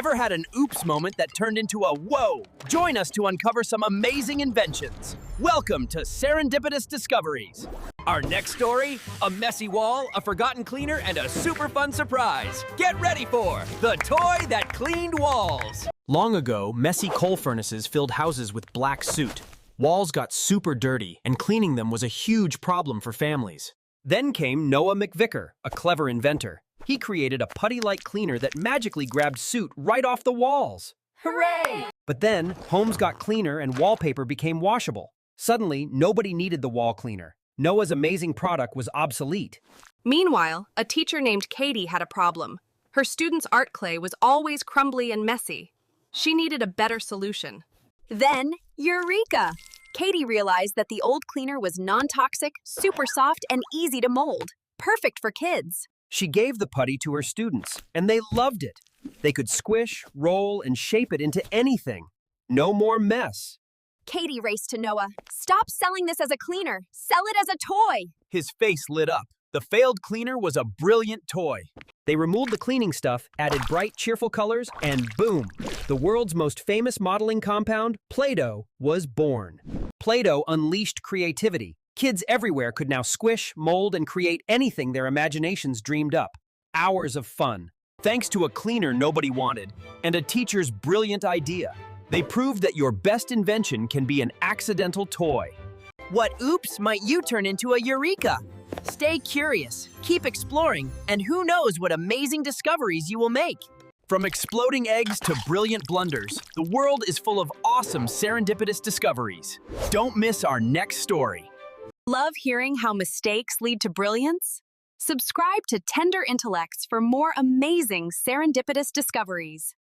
Ever had an oops moment that turned into a whoa? Join us to uncover some amazing inventions. Welcome to Serendipitous Discoveries. Our next story, a messy wall, a forgotten cleaner, and a super fun surprise. Get ready for the toy that cleaned walls. Long ago, messy coal furnaces filled houses with black soot. Walls got super dirty, and cleaning them was a huge problem for families. Then came Noah McVicker, a clever inventor. He created a putty-like cleaner that magically grabbed soot right off the walls. Hooray! But then, homes got cleaner and wallpaper became washable. Suddenly, nobody needed the wall cleaner. Noah's amazing product was obsolete. Meanwhile, a teacher named Katie had a problem. Her students' art clay was always crumbly and messy. She needed a better solution. Then, Eureka! Katie realized that the old cleaner was non-toxic, super soft, and easy to mold. Perfect for kids. She gave the putty to her students, and they loved it. They could squish, roll, and shape it into anything. No more mess. Katie raced to Noah. Stop selling this as a cleaner. Sell it as a toy. His face lit up. The failed cleaner was a brilliant toy. They removed the cleaning stuff, added bright, cheerful colors, and boom! The world's most famous modeling compound, Play-Doh, was born. Play-Doh unleashed creativity. Kids everywhere could now squish, mold, and create anything their imaginations dreamed up. Hours of fun. Thanks to a cleaner nobody wanted, and a teacher's brilliant idea. They proved that your best invention can be an accidental toy. What oops might you turn into a Eureka? Stay curious, keep exploring, and who knows what amazing discoveries you will make. From exploding eggs to brilliant blunders, the world is full of awesome serendipitous discoveries. Don't miss our next story. Love hearing how mistakes lead to brilliance? Subscribe to Tender Intellects for more amazing serendipitous discoveries.